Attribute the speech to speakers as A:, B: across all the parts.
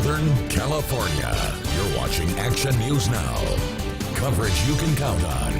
A: Northern California. You're watching Action News Now. Coverage you can count on.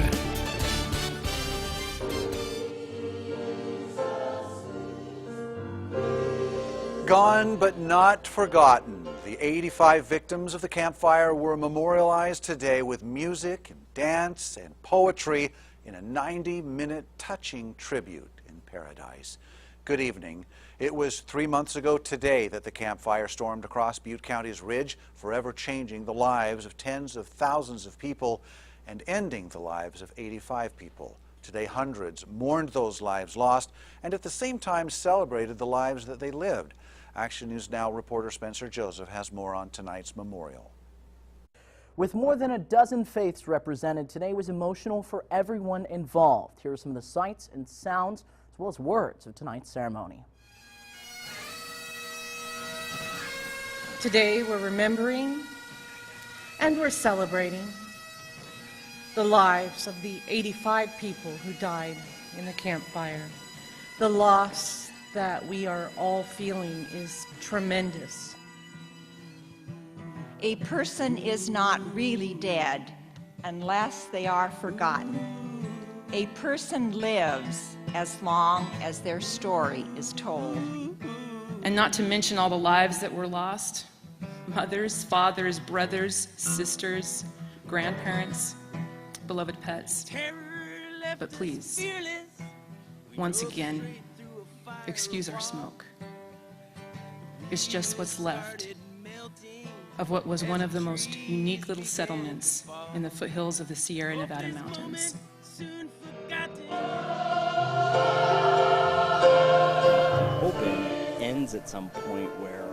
B: Gone but not forgotten. The 85 victims of the Camp Fire were memorialized today with music and dance and poetry in a 90-minute touching tribute in Paradise. Good evening. It was 3 months ago today that the Camp Fire stormed across Butte County's ridge, forever changing the lives of tens of thousands of people and ending the lives of 85 people. Today, hundreds mourned those lives lost and at the same time celebrated the lives that they lived. Action News Now reporter Spencer Joseph has more on tonight's memorial.
C: With more than a dozen faiths represented, today was emotional for everyone involved. Here are some of the sights and sounds as well as words of tonight's ceremony.
D: Today we're remembering and we're celebrating the lives of the 85 people who died in the Camp Fire. The loss that we are all feeling is tremendous.
E: A person is not really dead unless they are forgotten. A person lives as long as their story is told.
F: And not to mention all the lives that were lost. Mothers, fathers, brothers, sisters, grandparents, beloved pets. But please, once again, excuse our smoke. It's just what's left of what was one of the most unique little settlements in the foothills of the Sierra Nevada mountains.
G: Hope it ends at some point where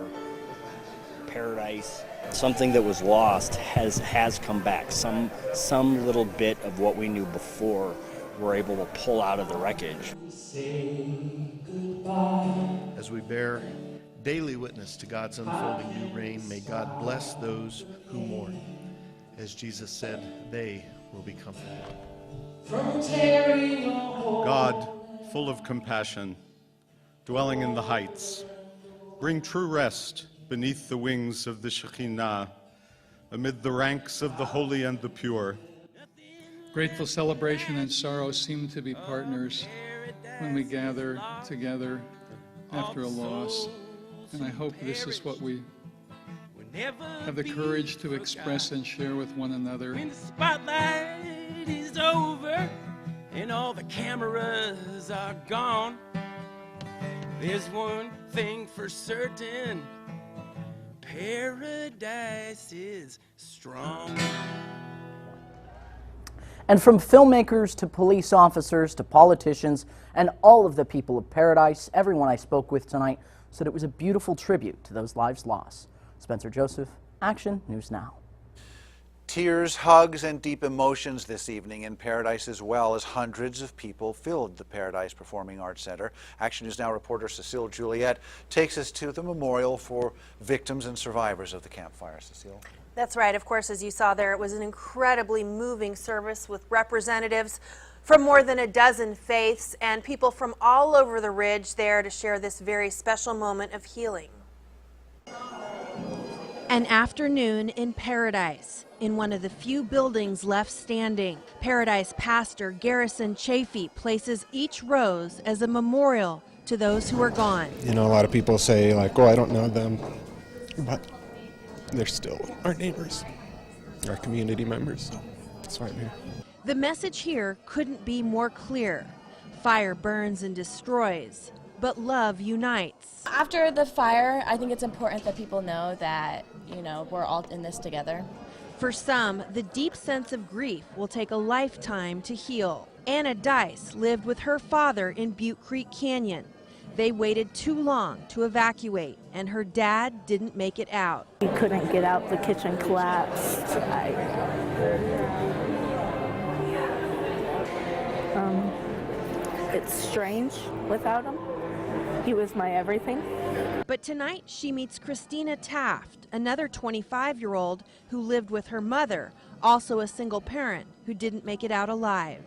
G: Paradise, something that was lost, has come back. Some little bit of what we knew before we're able to pull out of the wreckage.
H: As we bear daily witness to God's unfolding new reign, may God bless those who mourn. As Jesus said, they will be comforted.
I: God, full of compassion, dwelling in the heights, bring true rest beneath the wings of the Shekinah, amid the ranks of the holy and the pure.
J: Grateful celebration and sorrow seem to be partners when we gather together after a loss. And I hope this is what we have the courage to express and share with one another.
K: When the spotlight is over and all the cameras are gone, there's one thing for certain: Paradise is strong.
C: And from filmmakers to police officers to politicians and all of the people of Paradise, everyone I spoke with tonight said it was a beautiful tribute to those lives lost. Spencer Joseph, Action News Now.
B: Tears, hugs, and deep emotions this evening in Paradise, as well as hundreds of people filled the Paradise Performing Arts Center. Action News Now reporter Cecile Juliet takes us to the memorial for victims and survivors of the Camp Fire. Cecile.
L: That's right. Of course, as you saw there, it was an incredibly moving service with representatives from more than a dozen faiths and people from all over the ridge there to share this very special moment of healing. An afternoon in Paradise, in one of the few buildings left standing. Paradise pastor Garrison Chafee places each rose as a memorial to those who are gone.
M: You know, a lot of people say, like, oh, I don't know them, but they're still our neighbors, our community members, so that's why I'm here.
L: The message here couldn't be more clear. Fire burns and destroys, but love unites.
N: After the fire, I think it's important that people know that, you know, we're all in this together.
L: For some, the deep sense of grief will take a lifetime to heal. Anna Dice lived with her father in Butte Creek Canyon. They waited too long to evacuate, and her dad didn't make it out.
O: He couldn't get out, the kitchen collapsed. It's strange without him. He was my everything.
L: But tonight she meets Christina Taft, another 25-year-old who lived with her mother, also a single parent who didn't make it out alive.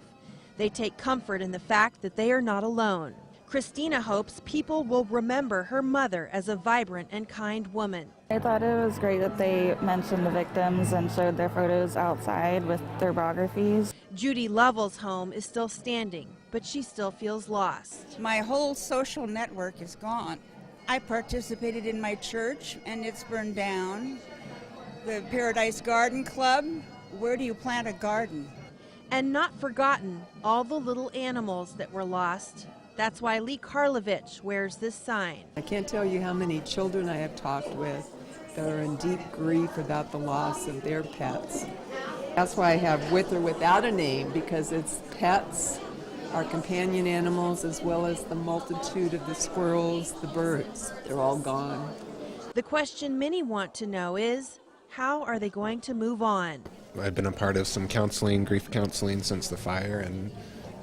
L: They take comfort in the fact that they are not alone. Christina hopes people will remember her mother as a vibrant and kind woman.
O: I thought it was great that they mentioned the victims and showed their photos outside with their biographies.
L: Judy Lovell's home is still standing, but she still feels lost.
P: My whole social network is gone. I participated in my church and it's burned down. The Paradise Garden Club, where do you plant a garden?
L: And not forgotten, all the little animals that were lost. That's why Lee Karlovich wears this sign.
Q: I can't tell you how many children I have talked with that are in deep grief about the loss of their pets. That's why I have With or Without a Name, because it's pets, our companion animals, as well as the multitude of the squirrels, the birds. They're all gone.
L: The question many want to know is, how are they going to move on?
M: I've been a part of some counseling, grief counseling, since the fire, and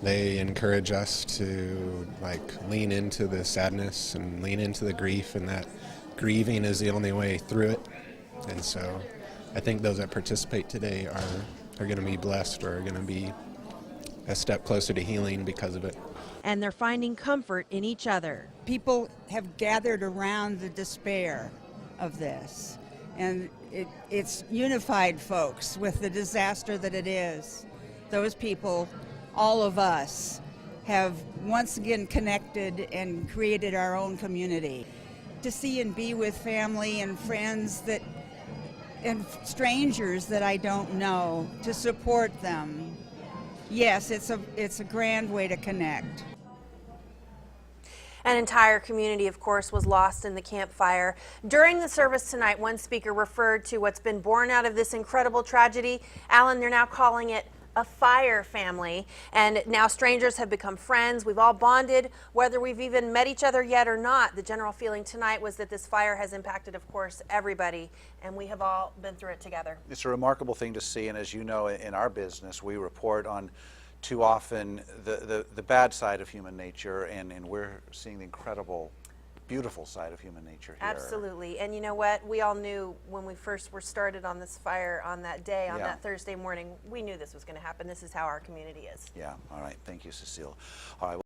M: they encourage us to lean into the sadness and lean into the grief, and that grieving is the only way through it. And so I think those that participate today are going to be blessed, or are going to be a step closer to healing because of it.
L: And they're finding comfort in each other.
P: People have gathered around the despair of this, and it's unified folks with the disaster that it is. Those people, all of us, have once again connected and created our own community. To see and be with family and friends and strangers that I don't know, to support them. Yes, it's a grand way to connect.
R: An entire community, of course, was lost in the Camp Fire. During the service tonight, one speaker referred to what's been born out of this incredible tragedy. Alan, they're now calling it a fire family, and now strangers have become friends. We've all bonded, whether we've even met each other yet or not. The general feeling tonight was that this fire has impacted, of course, everybody, and we have all been through it together.
B: It's a remarkable thing to see, and as you know, in our business, we report on too often the bad side of human nature, and we're seeing the incredible, beautiful side of human nature here.
R: Absolutely. And you know what? We all knew when we first were started on this fire on that day, on that Thursday morning, we knew this was going to happen. This is how our community is.
B: Yeah. All right. Thank you, Cecile. All right.